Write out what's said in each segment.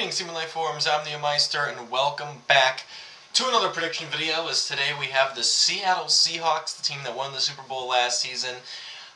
Greetings, Human Life Forums. I'm the Meister, and welcome back to another prediction video. As today we have the Seattle Seahawks, the team that won the Super Bowl last season.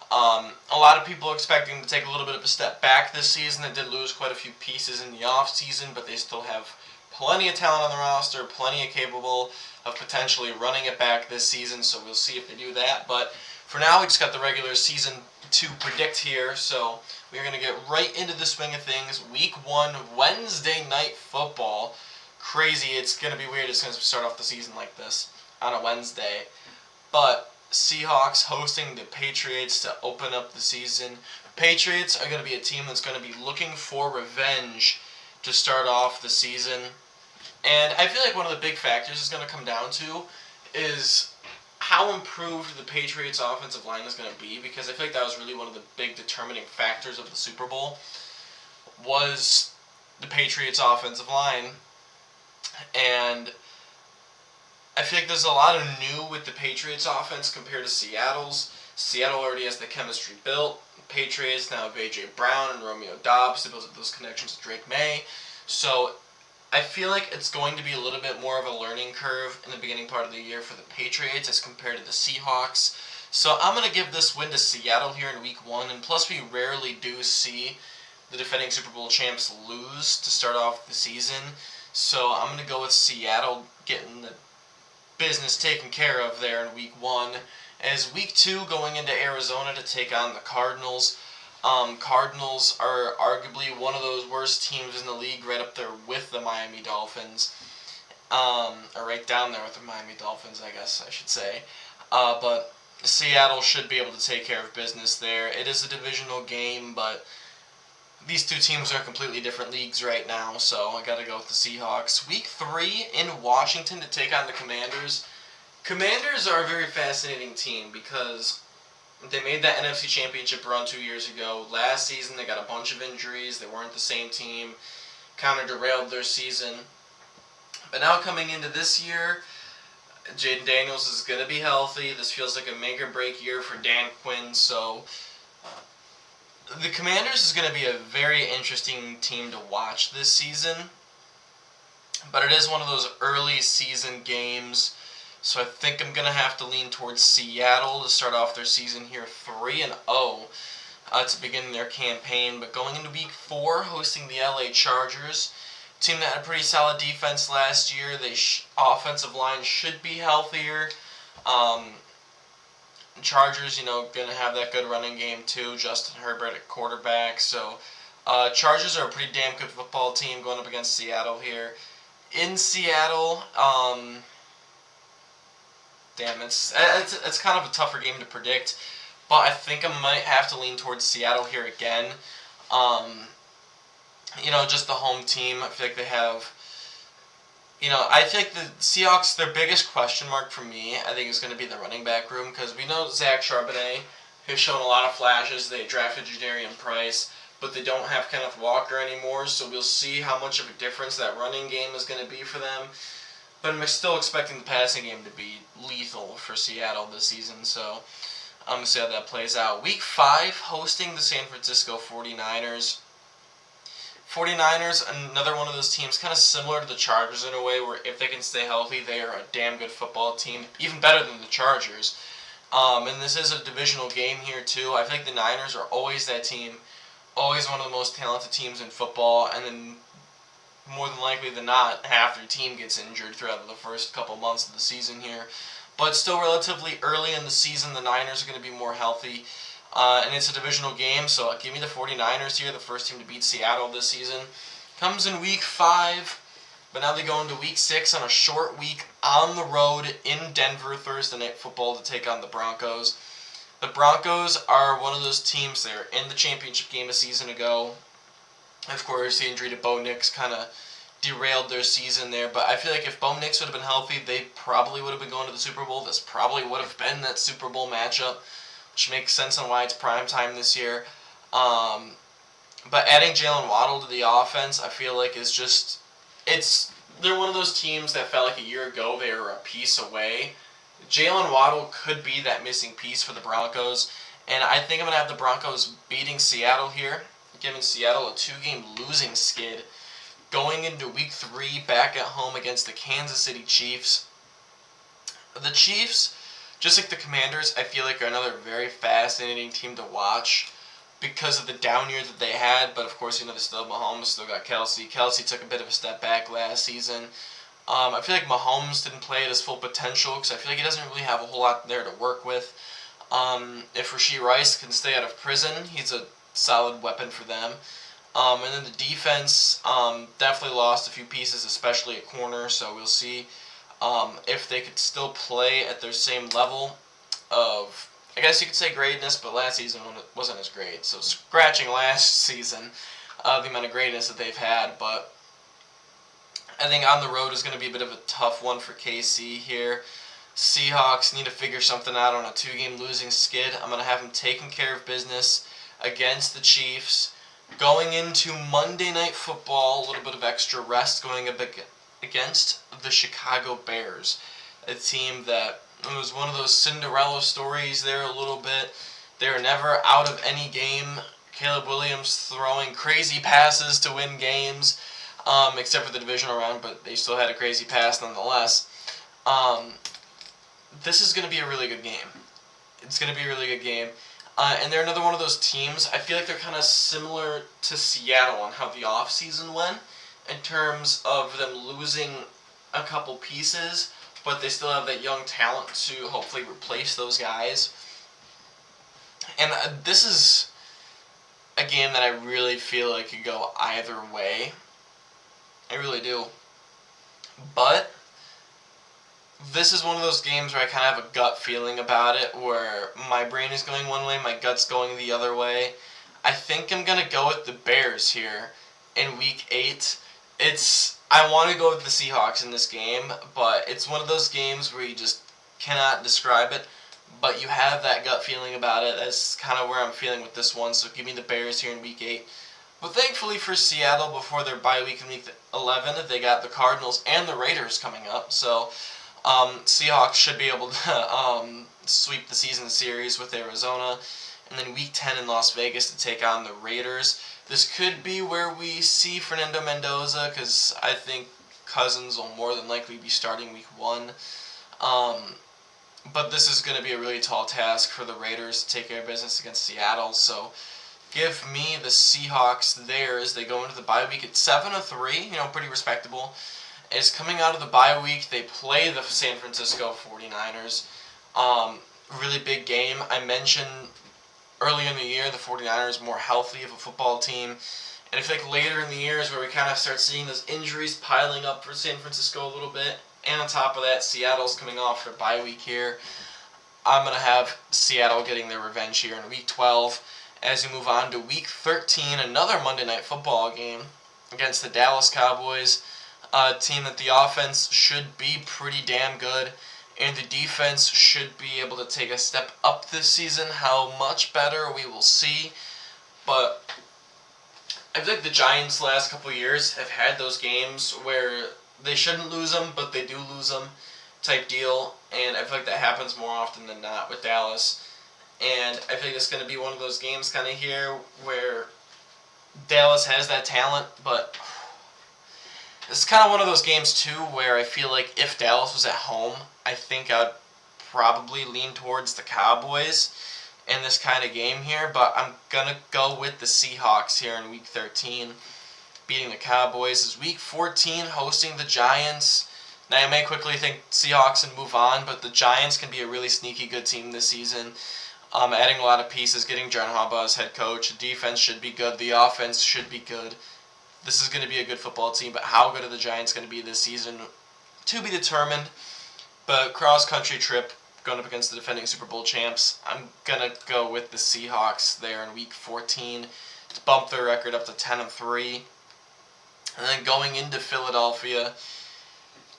A lot of people are expecting to take a little bit of a step back this season. They did lose quite a few pieces in the off-season, but they still have plenty of talent on the roster, plenty of capable of potentially running it back this season, so we'll see if they do that. But for now, we just got the regular season to predict here, so we're going to get right into the swing of things. Week 1, Wednesday Night Football. Crazy. It's going to be weird as soon as we start off the season like this on a Wednesday. But Seahawks hosting the Patriots to open up the season. Patriots are going to be a team that's going to be looking for revenge to start off the season. And I feel like one of the big factors is going to come down to is how improved the Patriots' offensive line is going to be, because I feel like that was really one of the big determining factors of the Super Bowl was the Patriots' offensive line. And I feel like there's a lot of new with the Patriots' offense compared to Seattle's. Seattle already has the chemistry built. Patriots now have A.J. Brown and Romeo Doubs to build up those connections to Drake May. So I feel like it's going to be a little bit more of a learning curve in the beginning part of the year for the Patriots as compared to the Seahawks. So I'm going to give this win to Seattle here in Week 1, and plus we rarely do see the defending Super Bowl champs lose to start off the season. So I'm going to go with Seattle getting the business taken care of there in Week 1. As Week 2 going into Arizona to take on the Cardinals. Cardinals are arguably one of those worst teams in the league, right up there with the Miami Dolphins. Or right down there with the Miami Dolphins, I guess I should say. But Seattle should be able to take care of business there. It is a divisional game, but these two teams are completely different leagues right now, so I gotta go with the Seahawks. Week 3 in Washington to take on the Commanders. Commanders are a very fascinating team because they made that NFC Championship run 2 years ago. Last season, they got a bunch of injuries. They weren't the same team. Kind of derailed their season. But now coming into this year, Jaden Daniels is going to be healthy. This feels like a make-or-break year for Dan Quinn. So the Commanders is going to be a very interesting team to watch this season. But it is one of those early season games. So I think I'm going to have to lean towards Seattle to start off their season here 3-0 to begin their campaign. But going into Week 4, hosting the LA Chargers, a team that had a pretty solid defense last year. The offensive line should be healthier. Chargers, going to have that good running game too. Justin Herbert at quarterback. So Chargers are a pretty damn good football team going up against Seattle here. In Seattle, it's kind of a tougher game to predict, but I think I might have to lean towards Seattle here again. Just the home team. I feel like they have, I feel like the Seahawks, their biggest question mark for me, I think, is going to be the running back room, because we know Zach Charbonnet has shown a lot of flashes. They drafted Jadarian Price, but they don't have Kenneth Walker anymore, so we'll see how much of a difference that running game is going to be for them. But I'm still expecting the passing game to be lethal for Seattle this season, so I'm going to see how that plays out. Week 5, hosting the San Francisco 49ers. 49ers, another one of those teams kind of similar to the Chargers in a way, where if they can stay healthy, they are a damn good football team, even better than the Chargers. And this is a divisional game here too. I think the Niners are always that team, always one of the most talented teams in football, and then more than likely than not, half their team gets injured throughout the first couple months of the season here. But still relatively early in the season, the Niners are going to be more healthy. And it's a divisional game, so give me the 49ers here, the first team to beat Seattle this season. Comes in Week 5, but now they go into Week 6 on a short week on the road in Denver, Thursday Night Football to take on the Broncos. The Broncos are one of those teams that are in the championship game a season ago. Of course, the injury to Bo Nix kind of derailed their season there, but I feel like if Bo Nix would have been healthy, they probably would have been going to the Super Bowl. This probably would have been that Super Bowl matchup, which makes sense on why it's prime time this year. But adding Jalen Waddle to the offense, I feel like they're one of those teams that felt like a year ago they were a piece away. Jalen Waddle could be that missing piece for the Broncos, and I think I'm going to have the Broncos beating Seattle here, giving Seattle a 2-game losing skid. Going into week 3 back at home against the Kansas City Chiefs. The Chiefs, just like the Commanders, I feel like are another very fascinating team to watch because of the down year that they had. But of course, they still have Mahomes, still got Kelsey. Kelsey took a bit of a step back last season. I feel like Mahomes didn't play at his full potential because I feel like he doesn't really have a whole lot there to work with. If Rashee Rice can stay out of prison, he's a solid weapon for them. And then the defense definitely lost a few pieces, especially at corner. So we'll see if they could still play at their same level of, I guess you could say, greatness, but last season wasn't as great. So scratching last season, the amount of greatness that they've had. But I think on the road is going to be a bit of a tough one for KC here. Seahawks need to figure something out on a 2-game losing skid. I'm going to have them taking care of business against the Chiefs. Going into Monday Night Football, a little bit of extra rest going against the Chicago Bears, a team that was one of those Cinderella stories there a little bit. They were never out of any game. Caleb Williams throwing crazy passes to win games, except for the divisional round, but they still had a crazy pass nonetheless. This is going to be a really good game. It's going to be a really good game. And they're another one of those teams. I feel like they're kind of similar to Seattle on how the offseason went in terms of them losing a couple pieces, but they still have that young talent to hopefully replace those guys. And this is a game that I really feel like could go either way. I really do. But this is one of those games where I kind of have a gut feeling about it, where my brain is going one way, my gut's going the other way. I think I'm going to go with the Bears here in Week 8. I want to go with the Seahawks in this game, but it's one of those games where you just cannot describe it, but you have that gut feeling about it. That's kind of where I'm feeling with this one, so give me the Bears here in Week 8. But thankfully for Seattle, before their bye week in Week 11, they got the Cardinals and the Raiders coming up, so Seahawks should be able to sweep the season series with Arizona, and then Week 10 in Las Vegas to take on the Raiders. This could be where we see Fernando Mendoza, because I think Cousins will more than likely be starting Week 1. But this is going to be a really tall task for the Raiders to take care of business against Seattle, so give me the Seahawks there as they go into the bye week at 7-3, pretty respectable. Is coming out of the bye week, they play the San Francisco 49ers. Really big game. I mentioned earlier in the year the 49ers more healthy of a football team. And I feel like later in the year is where we kind of start seeing those injuries piling up for San Francisco a little bit. And on top of that, Seattle's coming off their bye week here. I'm going to have Seattle getting their revenge here in Week 12. As we move on to Week 13, another Monday Night Football game against the Dallas Cowboys. A team that the offense should be pretty damn good, and the defense should be able to take a step up this season. How much better, we will see. But I feel like the Giants the last couple of years have had those games where they shouldn't lose them, but they do lose them type deal, and I feel like that happens more often than not with Dallas. And I think it's going to be one of those games kind of here where Dallas has that talent, but it's kind of one of those games, too, where I feel like if Dallas was at home, I think I'd probably lean towards the Cowboys in this kind of game here, but I'm going to go with the Seahawks here in Week 13, beating the Cowboys. Is Week 14 hosting the Giants. Now, I may quickly think Seahawks and move on, but the Giants can be a really sneaky good team this season. Adding a lot of pieces, getting John Harbaugh as head coach. The defense should be good. The offense should be good. This is going to be a good football team, but how good are the Giants going to be this season? To be determined. But cross-country trip, going up against the defending Super Bowl champs, I'm going to go with the Seahawks there in Week 14 to bump their record up to 10-3. And then going into Philadelphia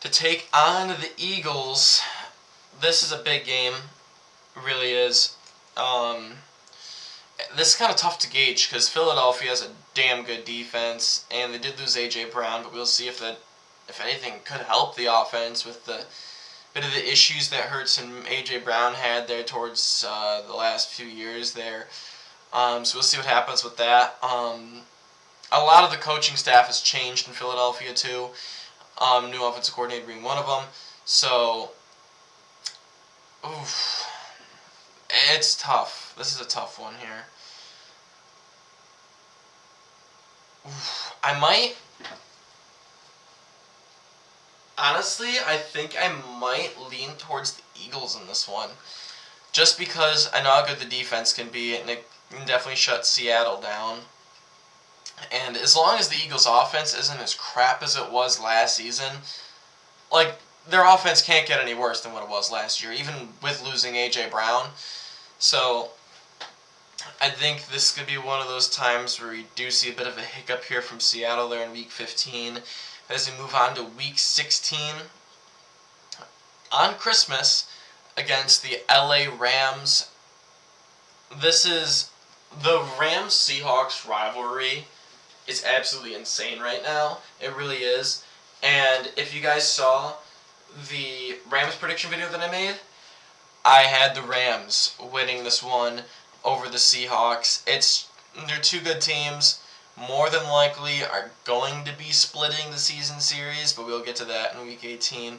to take on the Eagles. This is a big game. It really is. This is kind of tough to gauge because Philadelphia has a damn good defense, and they did lose A.J. Brown, but we'll see if anything, could help the offense with the bit of the issues that Hurts and A.J. Brown had there towards the last few years there. So we'll see what happens with that. a lot of the coaching staff has changed in Philadelphia too. New offensive coordinator being one of them. So, oof, it's tough. This is a tough one here. Oof, honestly, I think I might lean towards the Eagles in this one. Just because I know how good the defense can be, and it can definitely shut Seattle down. And as long as the Eagles' offense isn't as crap as it was last season, like, their offense can't get any worse than what it was last year, even with losing A.J. Brown. So, I think this could be one of those times where we do see a bit of a hiccup here from Seattle there in Week 15. As we move on to Week 16, on Christmas, against the LA Rams. This is the Rams-Seahawks rivalry is absolutely insane right now. It really is. And if you guys saw the Rams prediction video that I made, I had the Rams winning this one over the Seahawks. They're two good teams. More than likely are going to be splitting the season series, but we'll get to that in Week 18.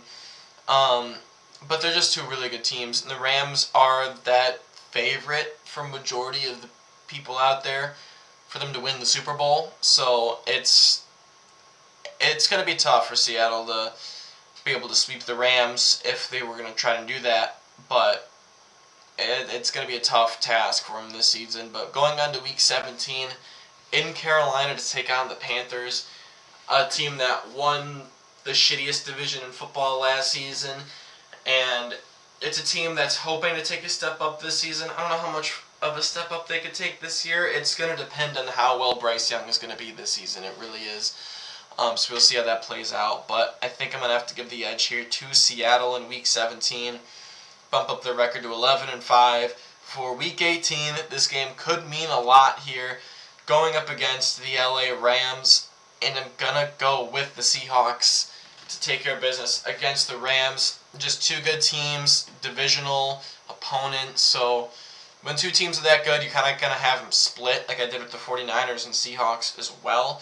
But they're just two really good teams. And the Rams are that favorite for majority of the people out there for them to win the Super Bowl. So it's going to be tough for Seattle to be able to sweep the Rams if they were going to try and do that. But it's going to be a tough task for them this season. But going on to Week 17 in Carolina to take on the Panthers, a team that won the shittiest division in football last season. And it's a team that's hoping to take a step up this season. I don't know how much of a step up they could take this year. It's going to depend on how well Bryce Young is going to be this season. It really is. So we'll see how that plays out. But I think I'm going to have to give the edge here to Seattle in Week 17. Bump up their record to 11-5. For Week 18, this game could mean a lot here. Going up against the LA Rams. And I'm going to go with the Seahawks to take care of business against the Rams. Just two good teams, divisional opponents. So when two teams are that good, you're kind of going to have them split like I did with the 49ers and Seahawks as well.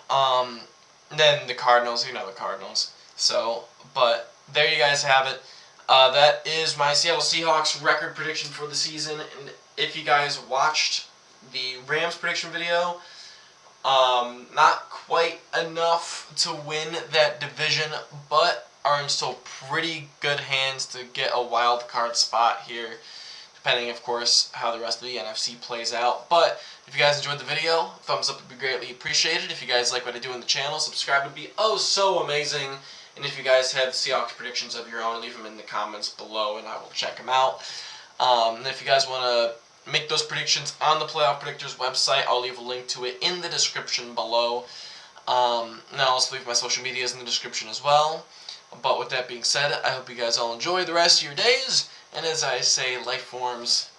Then the Cardinals, you know the Cardinals. So, but there you guys have it. That is my Seattle Seahawks record prediction for the season. And if you guys watched the Rams prediction video, not quite enough to win that division, but are in still pretty good hands to get a wild card spot here, depending, of course, how the rest of the NFC plays out. But if you guys enjoyed the video, thumbs up would be greatly appreciated. If you guys like what I do on the channel, subscribe would be oh so amazing. And if you guys have Seahawks predictions of your own, leave them in the comments below, and I will check them out. And if you guys want to make those predictions on the Playoff Predictors website, I'll leave a link to it in the description below. And I'll also leave my social medias in the description as well. But with that being said, I hope you guys all enjoy the rest of your days. And as I say, life forms